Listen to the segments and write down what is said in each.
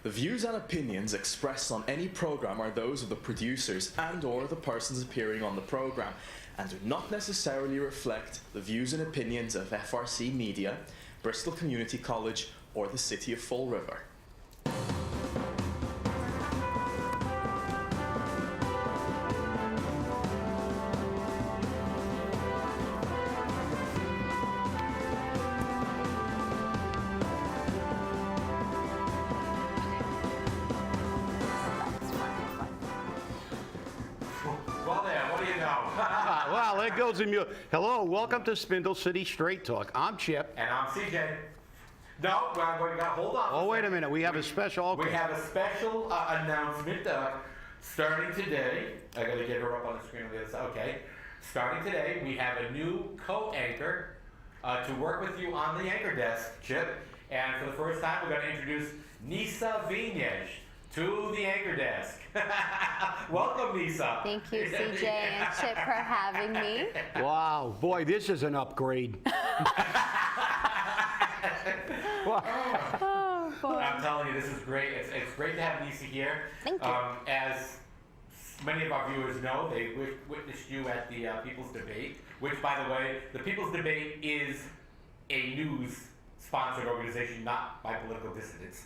The views and opinions expressed on any program are those of the producers and/or the persons appearing on the program, and do not necessarily reflect the views and opinions of FRC Media, Bristol Community College, or the City of Fall River. Well, there goes the music. Hello, welcome to Spindle City Straight Talk. I'm Chip. And I'm CJ. No, we got hold on. Oh, wait a minute. We have a special. Okay. We have a special announcement starting today. I got to get her up on the screen on the other side. Okay. Starting today, we have a new co-anchor to work with you on the anchor desk, Chip. And for the first time, we're going to introduce Nisa Vinyej to the anchor desk. Welcome, Nisa. Thank you, CJ and Chip, for having me. Wow, boy, this is an upgrade. Oh, boy. I'm telling you, this is great. It's great to have Nisa here. Thank you. As many of our viewers know, they witnessed you at the People's Debate, which, by the way, the People's Debate is a news-sponsored organization, not by political dissidents.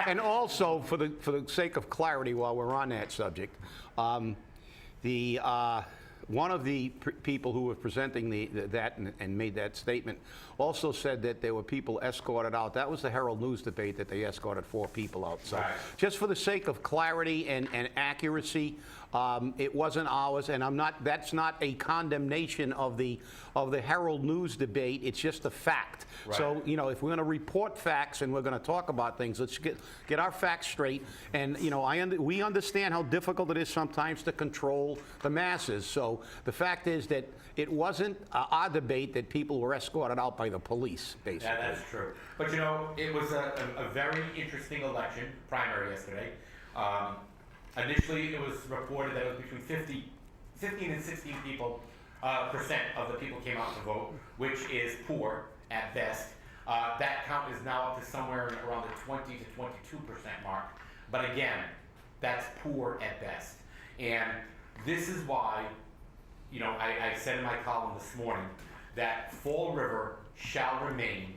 And also, for the sake of clarity, while we're on that subject, one of the people who were presenting that and made that statement also said that there were people escorted out. That was the Herald News Debate, that they escorted 4 people out. So, right. Just for the sake of clarity and accuracy, it wasn't ours, and that's not a condemnation of the Herald News Debate. It's just a fact. Right. So, if we're going to report facts and we're going to talk about things, let's get our facts straight. And we understand how difficult it is sometimes to control the masses. So the fact is that it wasn't our debate that people were escorted out by the police, basically. Yeah, that's true. But it was a very interesting election primary yesterday. Initially, it was reported that it was between 15 and 16 percent of the people came out to vote, which is poor at best. That count is now up to somewhere around the 20 to 22% mark. But again, that's poor at best. And this is why, I said in my column this morning that Fall River shall remain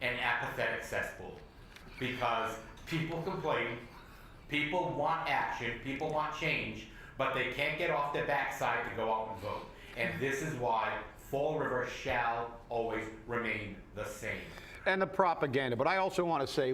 an apathetic cesspool, because people complain, people want action, people want change, but they can't get off their backside to go out and vote. And this is why Fall River shall always remain the same. And the propaganda. But I also want to say,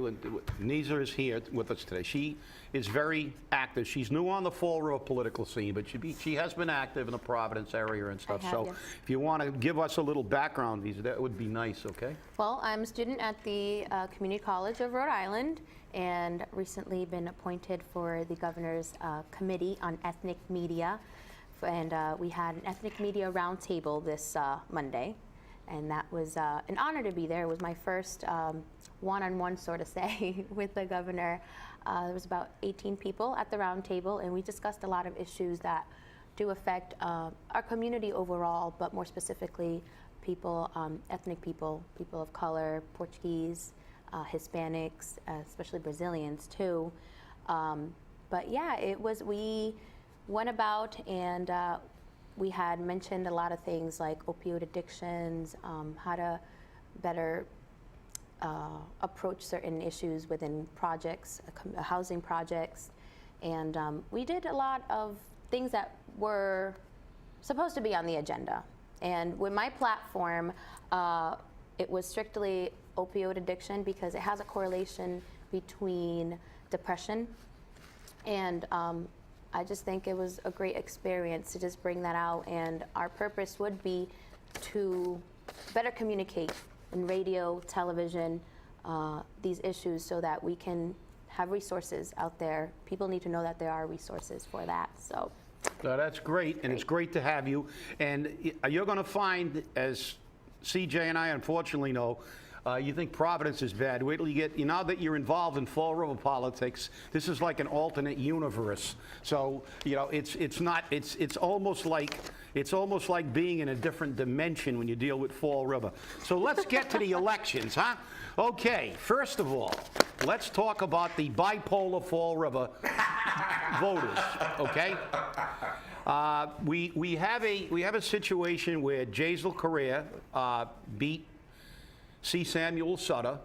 Nisa is here with us today. She is very active. She's new on the Fall River political scene, but she has been active in the Providence area and stuff. So yes. If you want to give us a little background, Nisa, that would be nice, okay? Well, I'm a student at the Community College of Rhode Island, and recently been appointed for the Governor's Committee on Ethnic Media. And we had an ethnic media roundtable this Monday, and that was an honor to be there. It was my first one-on-one, sort of say, with the governor. There was about 18 people at the roundtable, and we discussed a lot of issues that do affect our community overall, but more specifically, people, ethnic people, people of color, Portuguese, Hispanics, especially Brazilians too. But yeah, we went about and we had mentioned a lot of things like opioid addictions, how to better approach certain issues within projects, housing projects, and we did a lot of things that were supposed to be on the agenda. And with my platform, it was strictly opioid addiction because it has a correlation between depression, and I just think it was a great experience to just bring that out, and our purpose would be to better communicate in radio, television, these issues so that we can have resources out there. People need to know that there are resources for that. So that's great, and it's great to have you. And you're going to find, as CJ and I unfortunately know, you think Providence is bad. Wait till you get, now that you're involved in Fall River politics, this is like an alternate universe. So, it's almost like being in a different dimension when you deal with Fall River. So let's get to the elections, huh? Okay, first of all, let's talk about the bipolar Fall River voters, okay? We have a situation where Jazel Correa beat C. Samuel Sutter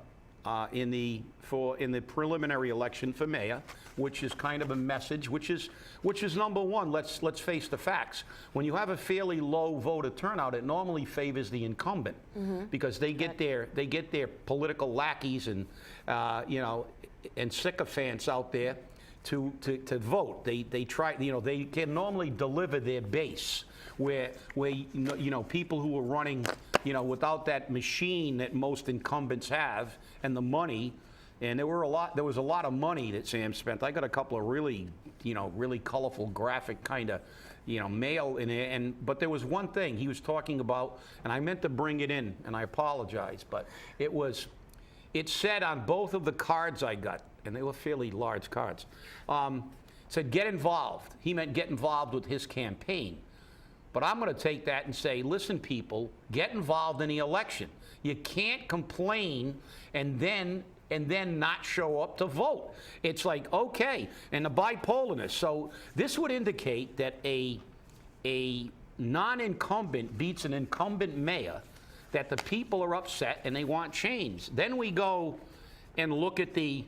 in the preliminary election for mayor, which is kind of a message, which is number one. Let's face the facts. When you have a fairly low voter turnout, it normally favors the incumbent because they get their political lackeys and and sycophants out there to vote. They try, they can normally deliver their base where people who are running without that machine that most incumbents have and the money. And there was a lot of money that Sam spent. I got a couple of really colorful graphic kind of mail in there. But there was one thing he was talking about, and I meant to bring it in, and I apologize, but it said on both of the cards I got, and they were fairly large cards, said get involved. He meant get involved with his campaign. But I'm going to take that and say, listen, people, get involved in the election. You can't complain and then not show up to vote. It's like, okay, and the bipolarness. So this would indicate that a non-incumbent beats an incumbent mayor, that the people are upset and they want change. Then we go and look at the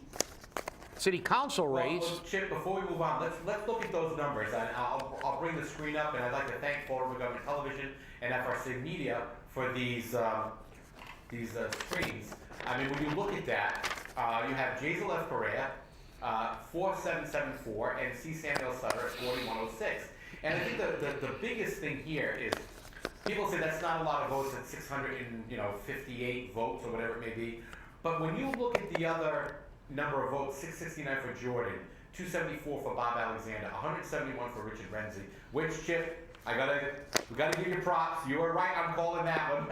city council race. Well, Chip, before we move on, let's look at those numbers. And I'll bring the screen up, and I'd like to thank Fall River Government Television and FRC Media for these screens. I mean, when you look at that, you have Jazel F. Correa, 4774, and C. Samuel Sutter at 4106. And I think the biggest thing here is people say that's not a lot of votes at 658 votes or whatever it may be. But when you look at the other number of votes, 669 for Jordan, 274 for Bob Alexander, 171 for Richard Renzi, which, Chip, we gotta give you props. You were right on calling that one.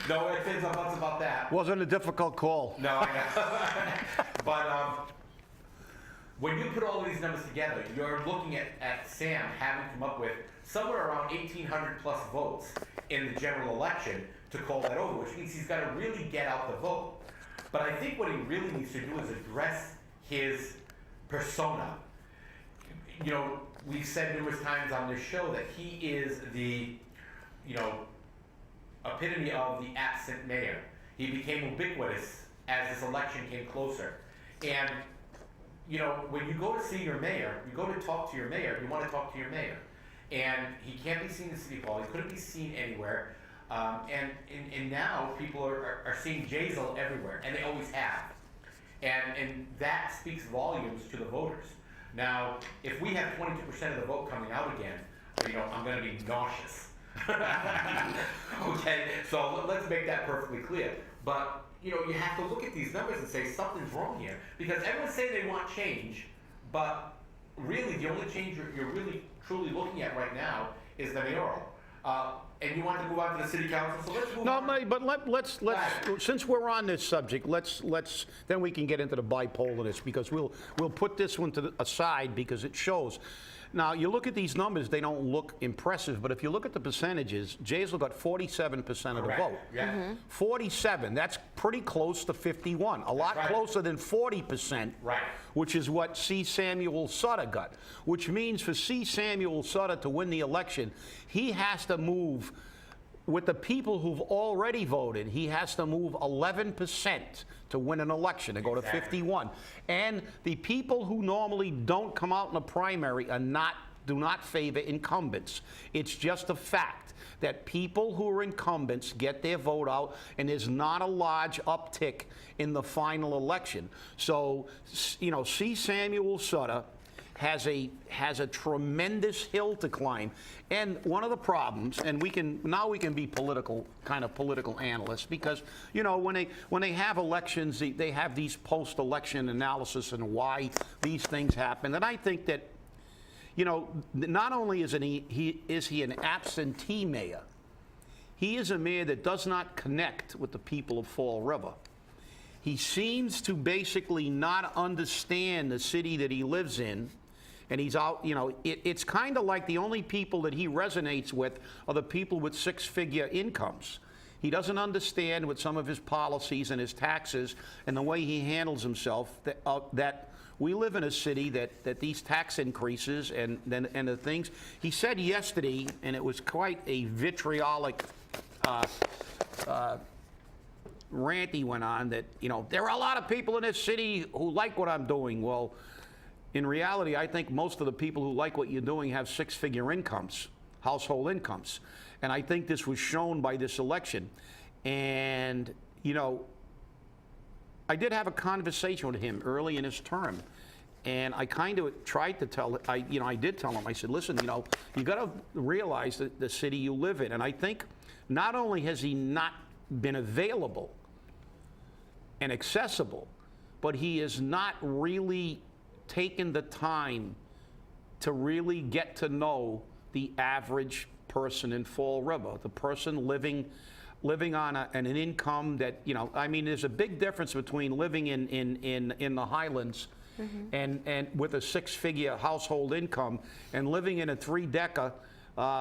No ifs, ands, or buts about that. Wasn't a difficult call. No, I know. But when you put all of these numbers together, you're looking at Sam having come up with somewhere around 1,800 plus votes in the general election to call that over, which means he's got to really get out the vote. But I think what he really needs to do is address his persona. We've said numerous times on this show that he is the, epitome of the absent mayor. He became ubiquitous as this election came closer. And, when you go to see your mayor, you go to talk to your mayor, you want to talk to your mayor. And he can't be seen in City Hall, he couldn't be seen anywhere. And now people are seeing Jazel everywhere, and they always have. And that speaks volumes to the voters. Now, if we have 22% of the vote coming out again, I'm going to be nauseous. Okay, so let's make that perfectly clear. But, you have to look at these numbers and say something's wrong here. Because everyone's saying they want change, but really the only change you're really truly looking at right now is the mayoral. And you want to move on to the city council, so let's move on. No, but let's since we're on this subject, let's then we can get into the bipolarness, because we'll put this one to the aside because it shows. Now, you look at these numbers, they don't look impressive, but if you look at the percentages, Jazel got 47% of the vote. Yeah. 47, that's pretty close to 51, a lot closer than 40%, which is what C. Samuel Sutter got, which means for C. Samuel Sutter to win the election, he has to move, with the people who've already voted, he has to move 11% to win an election, to go to 51. And the people who normally don't come out in a primary do not favor incumbents. It's just a fact that people who are incumbents get their vote out, and there's not a large uptick in the final election. So, C. Samuel Sutter has a tremendous hill to climb. And one of the problems, and we can be political analysts, because when they have elections, they have these post-election analysis and why these things happen. And I think that not only is he an absentee mayor, he is a mayor that does not connect with the people of Fall River. He seems to basically not understand the city that he lives in. And he's out, it's kind of like the only people that he resonates with are the people with six-figure incomes. He doesn't understand with some of his policies and his taxes and the way he handles himself that we live in a city that these tax increases and the things. He said yesterday, and it was quite a vitriolic rant he went on, that, there are a lot of people in this city who like what I'm doing. Well, in reality, I think most of the people who like what you're doing have six-figure incomes, household incomes. And I think this was shown by this election. And, I did have a conversation with him early in his term. And I kind of tried to tell, I did tell him, I said, listen, you got to realize that the city you live in. And I think not only has he not been available and accessible, but he has not really taken the time to really get to know the average person in Fall River, the person living on an income that, there's a big difference between living in the Highlands and with a six-figure household income and living in a three-decker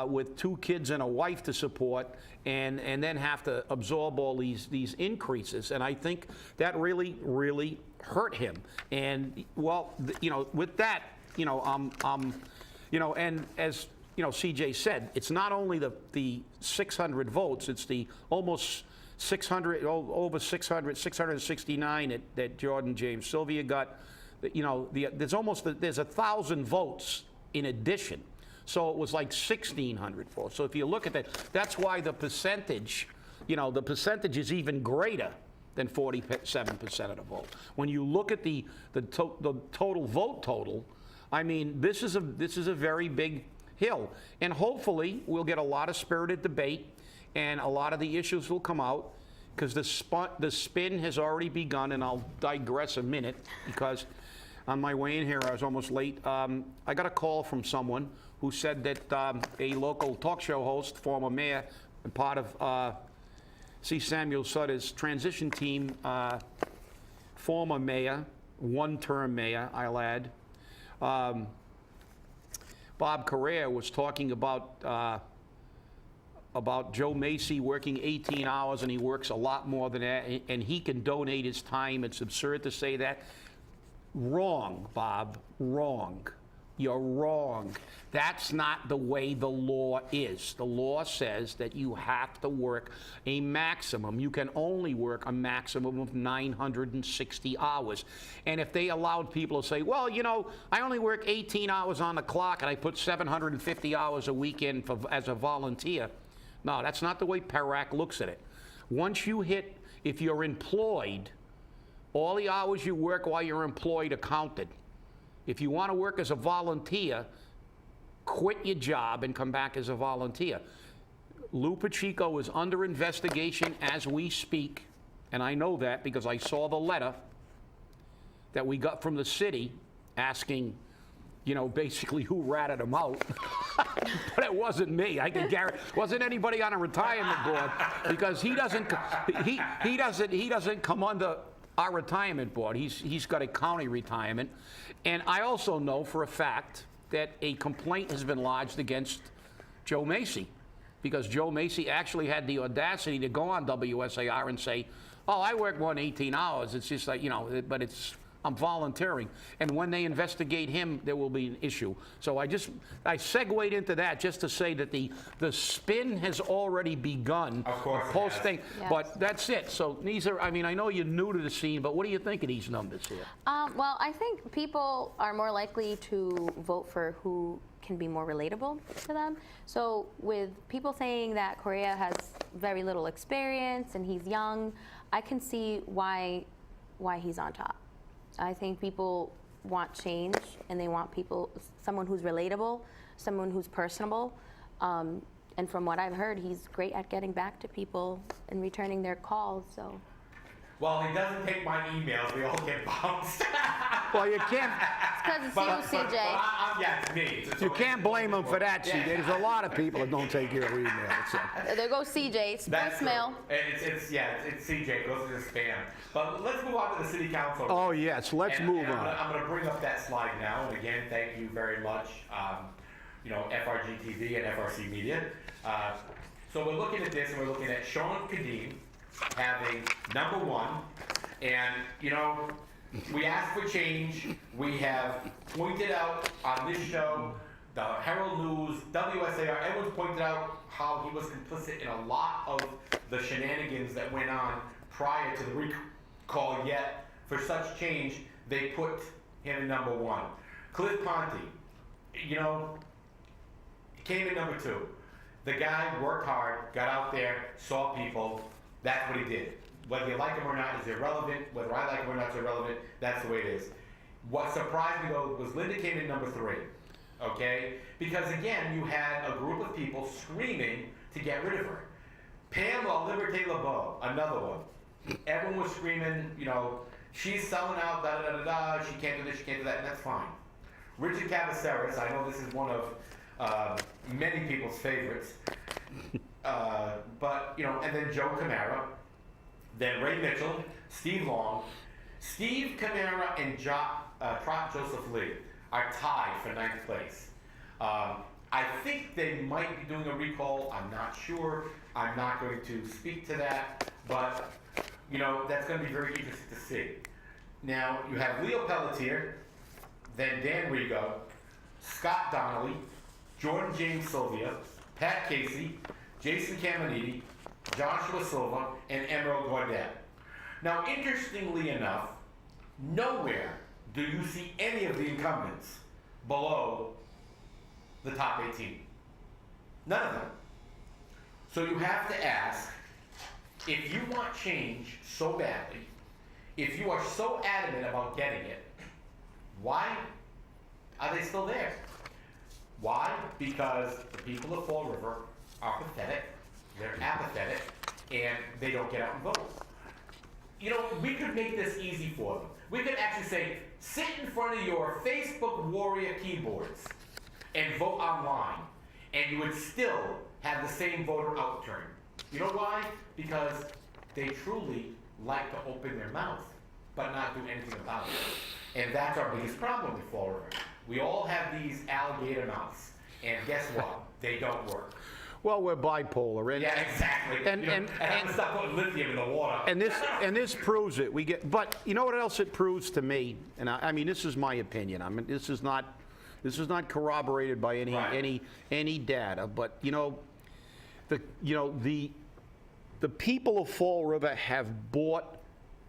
with two kids and a wife to support, and then have to absorb all these increases. And I think that really, really hurt him. And, well, with that, and as CJ said, it's not only the 600 votes, it's the almost 600, over 600, 669 that Jordan James Sylvia got. There's 1,000 votes in addition. So it was like 1,600 votes. So if you look at that, that's why the percentage, the percentage is even greater than 47% of the vote. When you look at the total vote total, this is a very big hill. And hopefully we'll get a lot of spirited debate and a lot of the issues will come out, because the spin has already begun. And I'll digress a minute, because on my way in here, I was almost late. I got a call from someone who said that a local talk show host, former mayor, and part of C. Samuel Sutter's transition team, former mayor, one-term mayor, I'll add, Bob Correa, was talking about Joe Macy working 18 hours, and he works a lot more than that, and he can donate his time. It's absurd to say that. Wrong, Bob, wrong. You're wrong. That's not the way the law is. The law says that you have to work a maximum. You can only work a maximum of 960 hours. And if they allowed people to say, well, I only work 18 hours on the clock and I put 750 hours a week in as a volunteer. No, that's not the way PERAC looks at it. Once you hit, if you're employed, all the hours you work while you're employed are counted. If you want to work as a volunteer, quit your job and come back as a volunteer. Lou Pacheco is under investigation as we speak, and I know that because I saw the letter that we got from the city asking, basically who ratted him out. But it wasn't me. I can guarantee it wasn't anybody on a retirement board, because he doesn't come under our retirement board. He's got a county retirement. And I also know for a fact that a complaint has been lodged against Joe Macy, because Joe Macy actually had the audacity to go on WSAR and say, oh, I work more than 18 hours. It's just like, but I'm volunteering. And when they investigate him, there will be an issue. So I segued into that just to say that the spin has already begun. Of course. Posting, yes. But that's it. So these are, I know you're new to the scene, but what do you think of these numbers here? Well, I think people are more likely to vote for who can be more relatable to them. So with people saying that Correa has very little experience and he's young, I can see why he's on top. I think people want change, and they want someone who's relatable, someone who's personable. And from what I've heard, he's great at getting back to people and returning their calls. So. Well, he doesn't take my emails. We all get bounced. Well, you can't. It's because it's you, CJ. Yeah, it's me. You can't blame him for that, CJ. There's a lot of people that don't take your emails. So. There goes CJ. It's voicemail. It's CJ. It goes to the spam. But let's move on to the city council. Oh, yes. Let's move on. I'm going to bring up that slide now. And again, thank you very much, FRG TV and FRC Media. So we're looking at this, and we're looking at Sean Kadim having number 1, and we asked for change. We have pointed out on this show, the Herald News, WSAR, everyone's pointed out how he was complicit in a lot of the shenanigans that went on prior to the recall, yet for such change, they put him in number 1. Cliff Ponte, he came in number 2. The guy worked hard, got out there, saw people. That's what he did. Whether you like him or not is irrelevant. Whether I like him or not is irrelevant. That's the way it is. What surprised me though was Linda came in number 3. Okay? Because again, you had a group of people screaming to get rid of her. Pamela Liberté LeBeau, another one. Everyone was screaming, she's selling out, da da da da da, she can't do this, she can't do that, and that's fine. Richard Cavaceres, I know this is one of many people's favorites. But, and then Joe Camara, then Ray Mitchell, Steve Long. Steve Camara and Trot Joseph Lee are tied for 9th place. I think they might be doing a recall. I'm not sure. I'm not going to speak to that, but that's going to be very interesting to see. Now, you have Leo Pelletier, then Dan Rigo, Scott Donnelly, Jordan James Sylvia, Pat Casey, Jason Caminiti, Joshua Silva, and Emerald Gaudet. Now, interestingly enough, nowhere do you see any of the incumbents below the top 18. None of them. So you have to ask, if you want change so badly, if you are so adamant about getting it, why are they still there? Why? Because the people of Fall River are pathetic, they're apathetic, and they don't get out and vote. We could make this easy for them. We could actually say, sit in front of your Facebook Warrior keyboards and vote online, and you would still have the same voter outturn. You know why? Because they truly like to open their mouth, but not do anything about it. And that's our biggest problem with Fall River. We all have these alligator mouths, and guess what? They don't work. Well, we're bipolar. Yeah, exactly. And I'm stop putting lithium in the water. And this proves it. But you know what else it proves to me? And I mean, this is my opinion. I mean, this is not corroborated by any data. But the people of Fall River have bought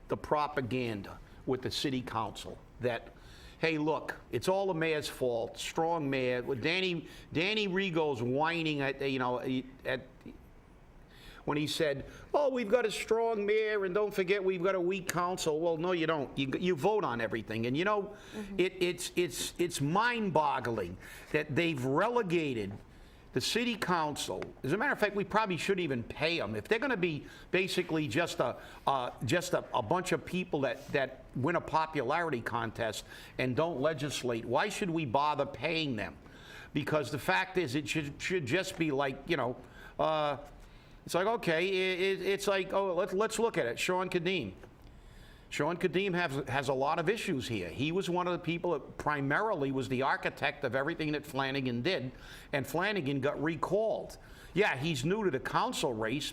the propaganda with the city council that, hey, look, it's all the mayor's fault. Strong mayor. Danny Rigo's whining at when he said, "Oh, we've got a strong mayor, and don't forget we've got a weak council." Well, no, you don't. You vote on everything, and it's mind-boggling that they've relegated the city council. As a matter of fact, we probably shouldn't even pay them. If they're going to be basically just a bunch of people that win a popularity contest and don't legislate, why should we bother paying them? Because the fact is, it should just be like, it's like, okay, it's like, oh, let's look at it. Sean Kadim. Sean Kadim has a lot of issues here. He was one of the people that primarily was the architect of everything that Flanagan did, and Flanagan got recalled. Yeah, he's new to the council race,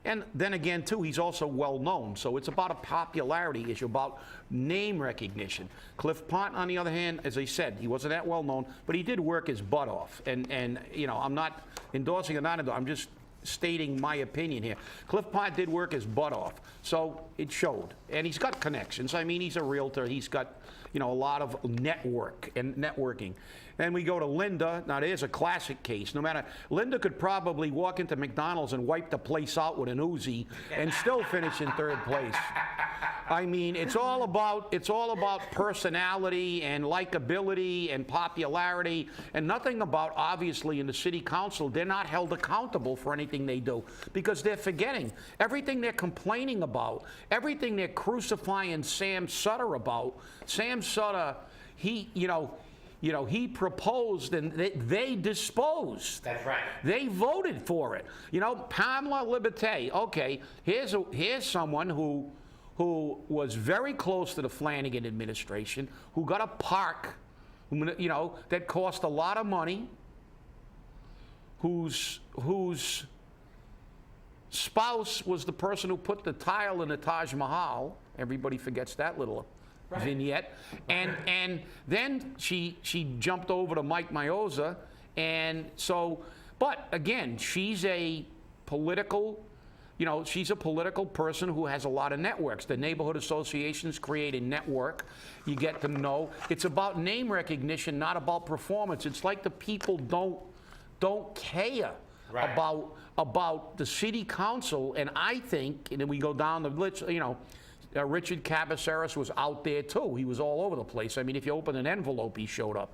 and then again, too, he's also well-known. So it's about a popularity issue, about name recognition. Cliff Ponte, on the other hand, as I said, he wasn't that well-known, but he did work his butt off. And I'm not endorsing or not endorsing, I'm just stating my opinion here. Cliff Ponte did work his butt off, so it showed. And he's got connections. I mean, he's a realtor. He's got, a lot of networking. Then we go to Linda. Now, there's a classic case. Linda could probably walk into McDonald's and wipe the place out with an Uzi and still finish in 3rd place. I mean, it's all about personality and likability and popularity, and nothing about, obviously, in the city council. They're not held accountable for anything they do because they're forgetting everything they're complaining about, everything they're crucifying Sam Sutter about. Sam Sutter, he proposed and they disposed. That's right. They voted for it. Pamela Liberté. Okay, here's someone who was very close to the Flanagan administration, who got a park, that cost a lot of money, whose spouse was the person who put the tile in the Taj Mahal. Everybody forgets that little vignette. And then she jumped over to Mike Mioza. And so, but again, she's a political, she's a political person who has a lot of networks. The neighborhood associations create a network. You get to know. It's about name recognition, not about performance. It's like the people don't care about the city council. And I think, and then we go down the list, Richard Cabaceres was out there too. He was all over the place. I mean, if you open an envelope, he showed up.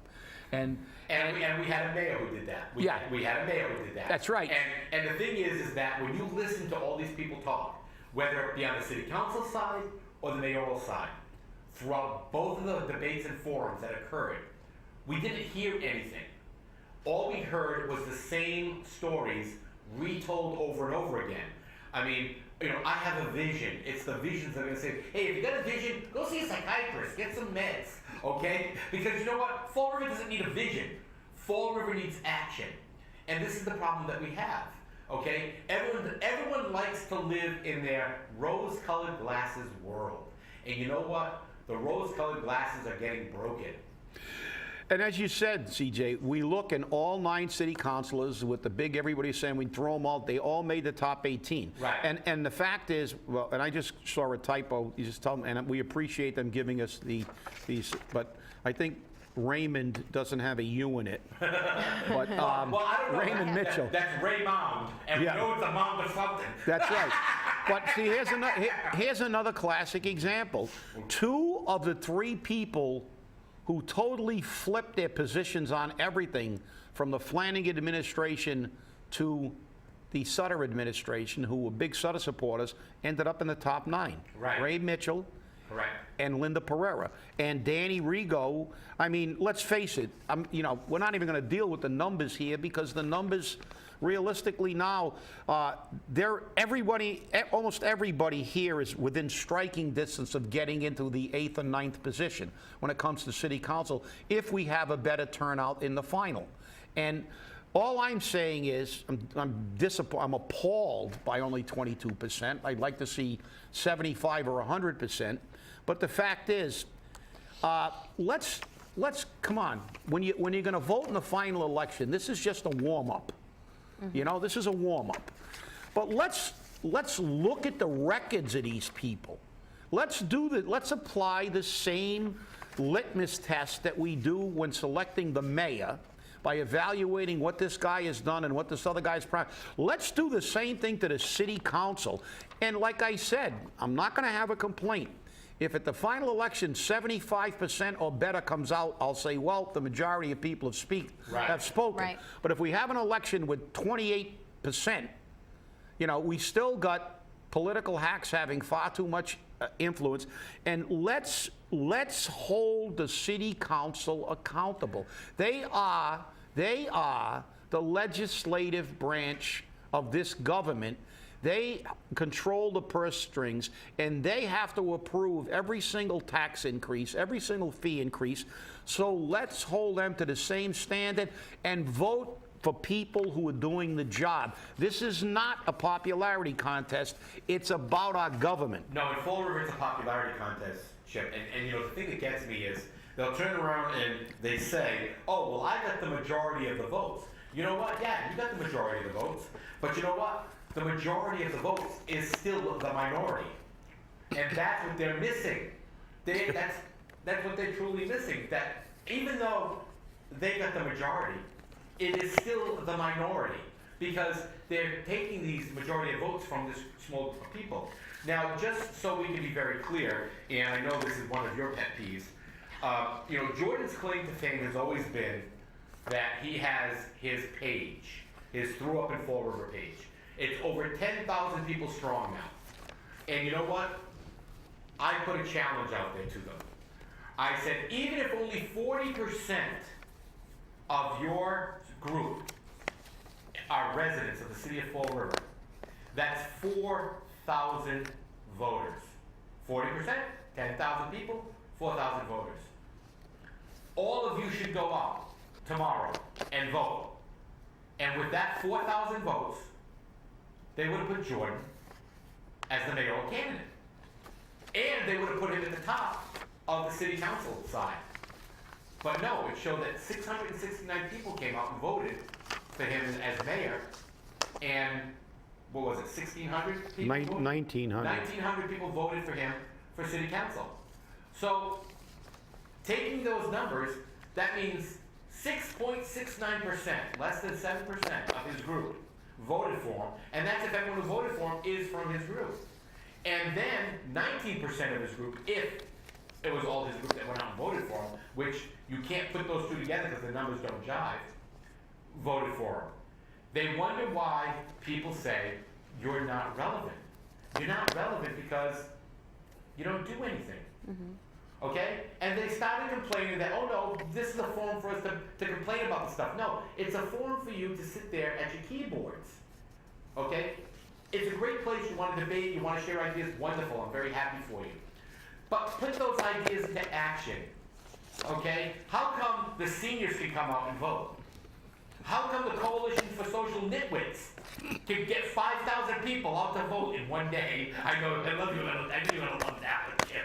And we had a mayor who did that. We had a mayor who did that. That's right. And the thing is that when you listen to all these people talk, whether it be on the city council side or the mayoral side, throughout both of the debates and forums that occurred, we didn't hear anything. All we heard was the same stories retold over and over again. I mean, I have a vision. It's the visions that are going to say, hey, if you got a vision, go see a psychiatrist, get some meds, okay? Because you know what? Fall River doesn't need a vision. Fall River needs action. And this is the problem that we have, okay? Everyone likes to live in their rose-colored glasses world. And you know what? The rose-colored glasses are getting broken. And as you said, CJ, we look in all 9 city councilors with the big, everybody's saying we throw them all, they all made the top 18. Right. And the fact is, well, and I just saw a typo, you just tell them, and we appreciate them giving us these, but I think Raymond doesn't have a U in it. But well, I don't know. Raymond Mitchell. That's Raymond, and we know it's a mound of something. That's right. But see, here's another classic example. 2 of the 3 people who totally flipped their positions on everything, from the Flanagan administration to the Sutter administration, who were big Sutter supporters, ended up in the top 9. Right. Ray Mitchell. Correct. And Linda Pereira. And Danny Rigo, I mean, let's face it, we're not even going to deal with the numbers here, because the numbers, realistically now, almost everybody here is within striking distance of getting into the 8th or 9th position when it comes to city council, if we have a better turnout in the final. And all I'm saying is, I'm appalled by only 22%. I'd like to see 75 or 100%. But the fact is, let's come on. When you're going to vote in the final election, this is just a warm-up. Mm-hmm. This is a warm-up. But let's look at the records of these people. Let's apply the same litmus test that we do when selecting the mayor, by evaluating what this guy has done and what this other guy's proud. Let's do the same thing to the city council. And like I said, I'm not going to have a complaint. If at the final election 75% or better comes out, I'll say, well, the majority of people have spoken. Right. But if we have an election with 28%, we still got political hacks having far too much influence. And let's hold the city council accountable. They are the legislative branch of this government. They control the purse strings, and they have to approve every single tax increase, every single fee increase. So let's hold them to the same standard and vote for people who are doing the job. This is not a popularity contest. It's about our government. No, in Fall River, it's a popularity contest, Chip. And the thing that gets me is they'll turn around and they say, oh, well, I got the majority of the votes. You know what? Yeah, you got the majority of the votes. But you know what? The majority of the votes is still the minority. And that's what they're missing. That's what they're truly missing. That even though they got the majority, it is still the minority, because they're taking these majority of votes from this small group of people. Now, just so we can be very clear, and I know this is one of your pet peeves, Jordan's claim to fame has always been that he has his page, his Threw Up in Fall River page. It's over 10,000 people strong now. And you know what? I put a challenge out there to them. I said, even if only 40% of your group are residents of the city of Fall River, that's 4,000 voters. 40%, 10,000 people, 4,000 voters. All of you should go out tomorrow and vote. And with that 4,000 votes, they would have put Jordan as the mayoral candidate. And they would have put him at the top of the city council side. But no, it showed that 669 people came out and voted for him as mayor. And what was it, 1,600 people? 1,900. 1,900 people voted for him for city council. So, taking those numbers, that means 6.69%, less than 7% of his group voted for him. And that's if everyone who voted for him is from his group. And then 19% of his group, if it was all his group that went out and voted for him, which you can't put those two together because the numbers don't jive, voted for him. They wonder why people say, you're not relevant. You're not relevant because you don't do anything. Mm-hmm. Okay? And they started complaining that, oh no, this is a forum for us to complain about the stuff. No, it's a forum for you to sit there at your keyboards. Okay? It's a great place. You want to debate, you want to share ideas, wonderful. I'm very happy for you. But put those ideas into action. Okay? How come the seniors can come out and vote? How come the Coalition for Social Nitwits can get 5,000 people out to vote in one day? I know, I love you, I know you love that one, Chip.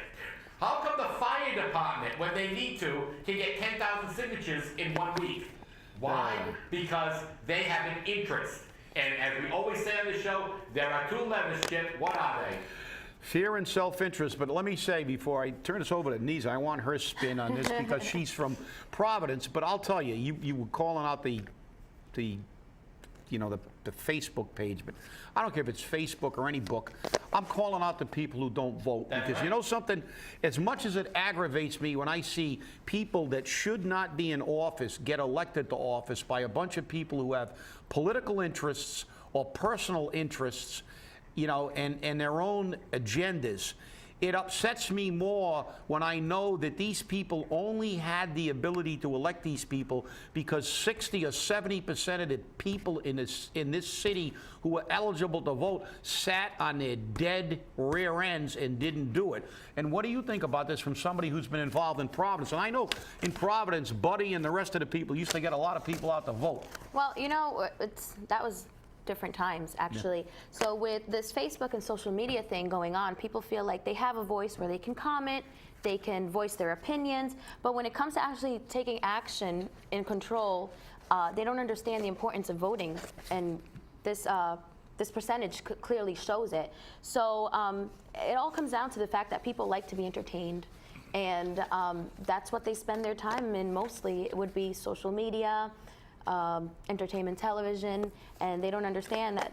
How come the fire department, when they need to, can get 10,000 signatures in 1 week? Why? Because they have an interest. And as we always say on the show, there are two levers, Chip. What are they? Fear and self-interest. But let me say, before I turn this over to Nisa, I want her spin on this because she's from Providence. But I'll tell you, you were calling out the Facebook page, but I don't care if it's Facebook or any book. I'm calling out the people who don't vote. That's because right. You know something? As much as it aggravates me when I see people that should not be in office get elected to office by a bunch of people who have political interests or personal interests, and their own agendas. It upsets me more when I know that these people only had the ability to elect these people because 60 or 70% of the people in this city who were eligible to vote sat on their dead rear ends and didn't do it. And what do you think about this from somebody who's been involved in Providence? And I know in Providence, Buddy and the rest of the people used to get a lot of people out to vote. Well, that was different times, actually. Yeah. So with this Facebook and social media thing going on, people feel like they have a voice where they can comment, they can voice their opinions, but when it comes to actually taking action in control, they don't understand the importance of voting, and this percentage clearly shows it. So it all comes down to the fact that people like to be entertained, and that's what they spend their time in mostly. It would be social media, entertainment television, and they don't understand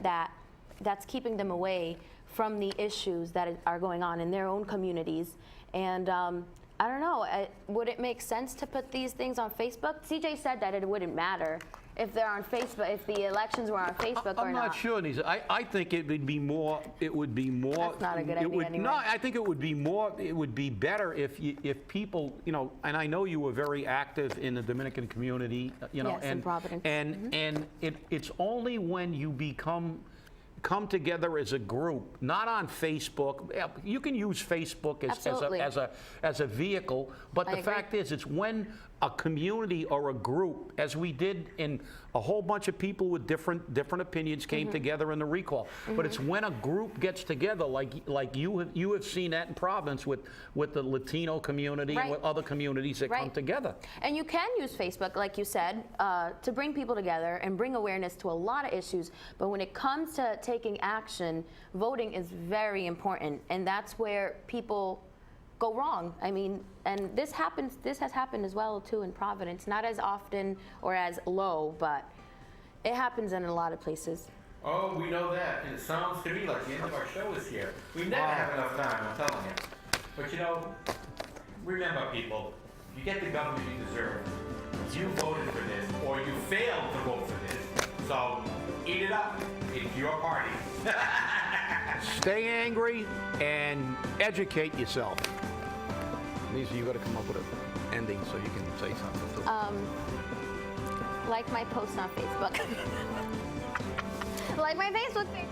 that's keeping them away from the issues that are going on in their own communities. And I don't know, would it make sense to put these things on Facebook? CJ said that it wouldn't matter if they're on Facebook, if the elections were on Facebook or not. I'm not sure, Nisa. I think it would be more. That's not a good idea anyway. No, I think it would be more. It would be better if people, and I know you were very active in the Dominican community, yes, in Providence. And it's only when you come together as a group, not on Facebook. You can use Facebook as a vehicle, but the fact is, it's when a community or a group, as we did in a whole bunch of people with different opinions came together in the recall. But it's when a group gets together, like you have seen that in Providence with the Latino community and with other communities that come together. And you can use Facebook, like you said, to bring people together and bring awareness to a lot of issues. But when it comes to taking action, voting is very important, and that's where people go wrong. I mean, and this has happened as well too in Providence, not as often or as low, but it happens in a lot of places. Oh, we know that, and it sounds to me like the end of our show is here. We never have enough time, I'm telling you. But remember people, you get the government you deserve. You voted for this, or you failed to vote for this, so eat it up. It's your party. Stay angry and educate yourself. Lisa, you got to come up with an ending so you can say something too. Like my post on Facebook. Like my Facebook page.